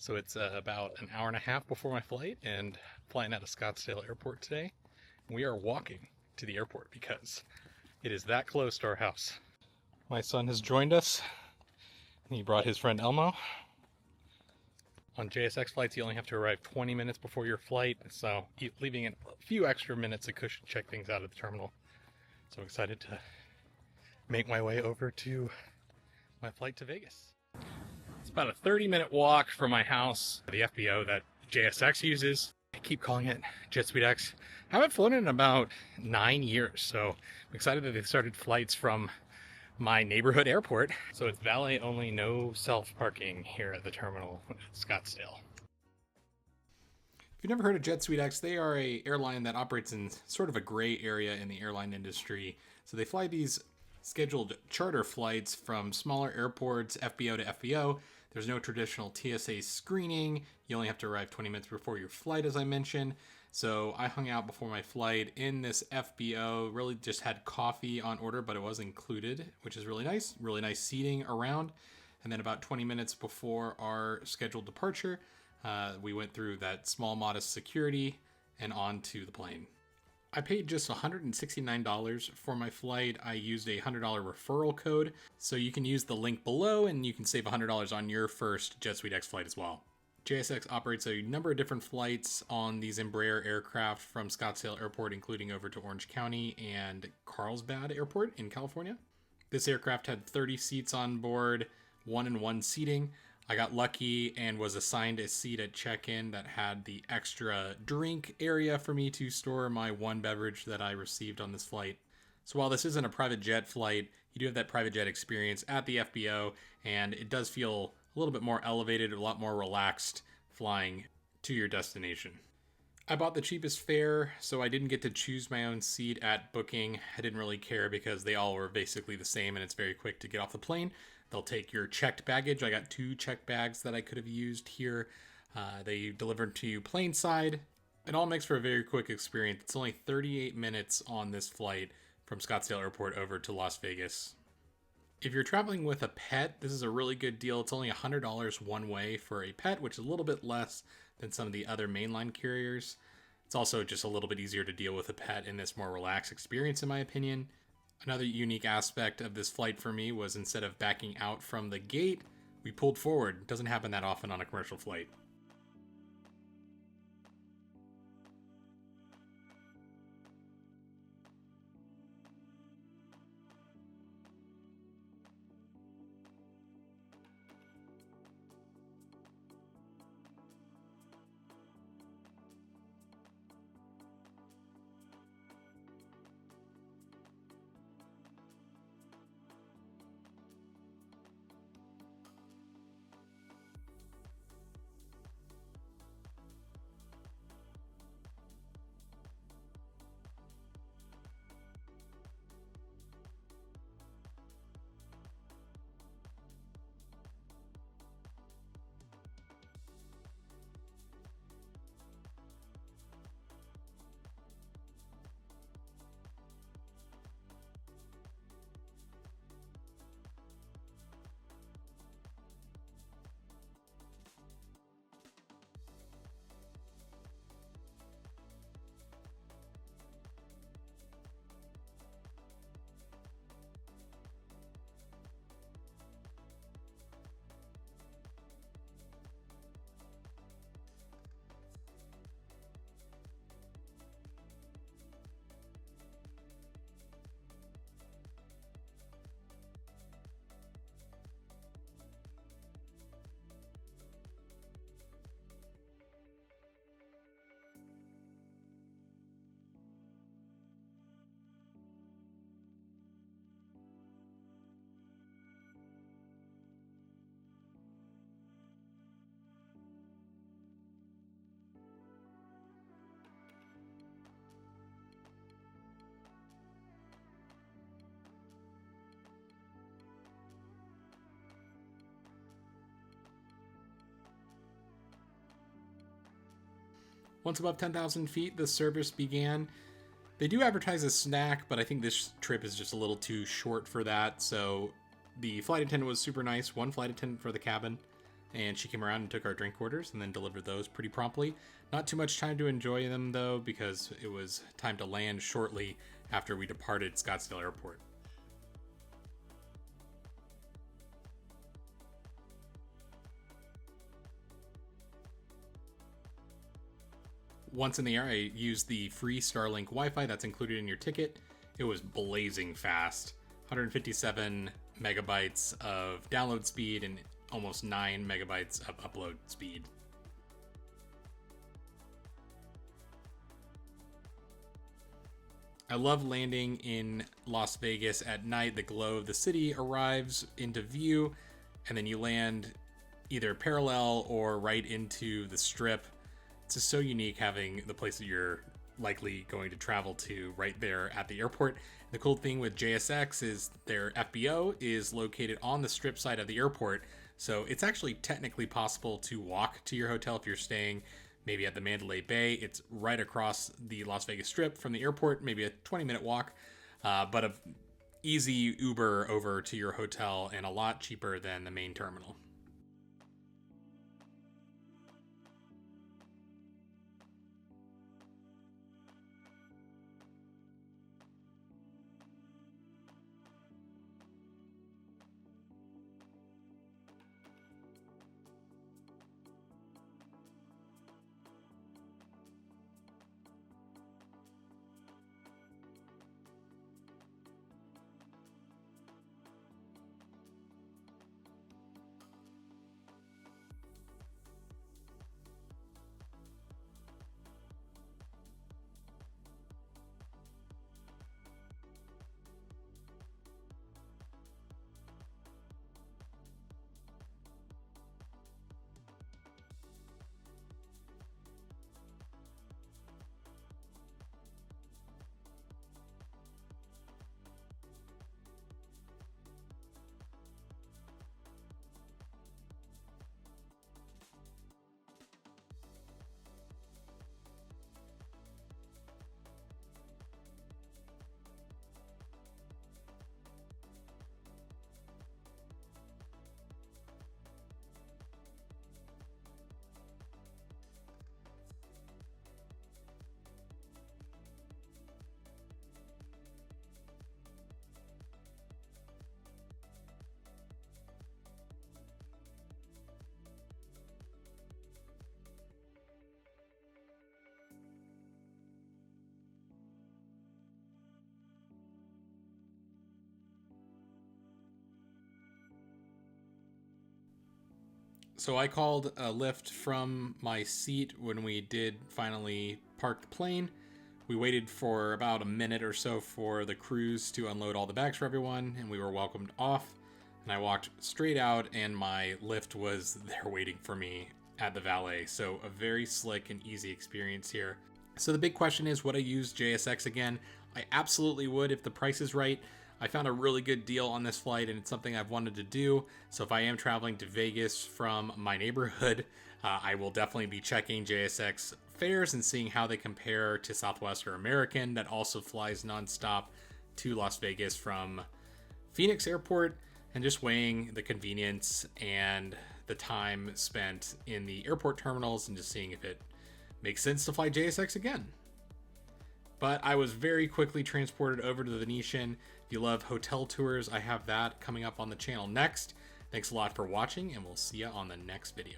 So it's about an hour and a half before my flight and flying out of Scottsdale Airport today. We are walking to the airport because it is that close to our house. My son has joined us. He brought his friend Elmo. On JSX flights, you only have to arrive 20 minutes before your flight, so leaving a few extra minutes to cushion check things out at the terminal. So I'm excited to make my way over to my flight to Vegas. It's about a 30-minute walk from my house, the FBO that JSX uses. I keep calling it JetSpeedX. I haven't flown in about 9 years, so I'm excited that they started flights from my neighborhood airport. So it's valet only, no self-parking here at the terminal at Scottsdale. If you've never heard of JetSpeedX, they are an airline that operates in sort of a gray area in the airline industry. So they fly these scheduled charter flights from smaller airports, FBO to FBO. There's no traditional TSA screening. You only have to arrive 20 minutes before your flight, as I mentioned. So I hung out before my flight in this FBO, really just had coffee on order, but it was included, which is really nice. Really nice seating around. And then about 20 minutes before our scheduled departure, we went through that small, modest security and onto the plane. I paid just $169 for my flight. I used a $100 referral code, so you can use the link below and you can save $100 on your first JetSpeedX flight as well. JSX operates a number of different flights on these Embraer aircraft from Scottsdale Airport, including over to Orange County and Carlsbad Airport in California. This aircraft had 30 seats on board, 1-in-1 seating. I got lucky and was assigned a seat at check-in that had the extra drink area for me to store my one beverage that I received on this flight. So while this isn't a private jet flight, you do have that private jet experience at the FBO, and it does feel a little bit more elevated, a lot more relaxed flying to your destination. I bought the cheapest fare, so I didn't get to choose my own seat at booking. I didn't really care because they all were basically the same and it's very quick to get off the plane. They'll take your checked baggage. I got 2 checked bags that I could have used here. They delivered to you plane side. It all makes for a very quick experience. It's only 38 minutes on this flight from Scottsdale Airport over to Las Vegas. If you're traveling with a pet, this is a really good deal. It's only $100 one way for a pet, which is a little bit less than some of the other mainline carriers. It's also just a little bit easier to deal with a pet in this more relaxed experience, in my opinion. Another unique aspect of this flight for me was instead of backing out from the gate, we pulled forward. It doesn't happen that often on a commercial flight. Once above 10,000 feet, the service began. They do advertise a snack, but I think this trip is just a little too short for that. So the flight attendant was super nice. One flight attendant for the cabin. and she came around and took our drink orders and then delivered those pretty promptly. Not too much time to enjoy them though, because it was time to land shortly after we departed Scottsdale Airport. Once in the air, I used the free Starlink Wi-Fi that's included in your ticket. It was blazing fast, 157 megabytes of download speed and almost 9 megabytes of upload speed. I love landing in Las Vegas at night. The glow of the city arrives into view, and then you land either parallel or right into the Strip. It's just so unique having the place that you're likely going to travel to right there at the airport. The cool thing with JSX is their FBO is located on the Strip side of the airport, so it's actually technically possible to walk to your hotel if you're staying maybe at the Mandalay Bay. It's right across the Las Vegas Strip from the airport, maybe a 20-minute walk, but an easy Uber over to your hotel and a lot cheaper than the main terminal. So I called a lift from my seat when we did finally park the plane. We waited for about a minute or so for the crews to unload all the bags for everyone, and we were welcomed off. And I walked straight out, and my lift was there waiting for me at the valet. So a very slick and easy experience here. So the big question is, would I use JSX again? I absolutely would if the price is right. I found a really good deal on this flight, and it's something I've wanted to do. So if I am traveling to Vegas from my neighborhood, I will definitely be checking JSX fares and seeing how they compare to Southwest or American that also flies nonstop to Las Vegas from Phoenix Airport, and just weighing the convenience and the time spent in the airport terminals and just seeing if it makes sense to fly JSX again. But I was very quickly transported over to the Venetian. If you love hotel tours, I have that coming up on the channel next. Thanks a lot for watching, and we'll see you on the next video.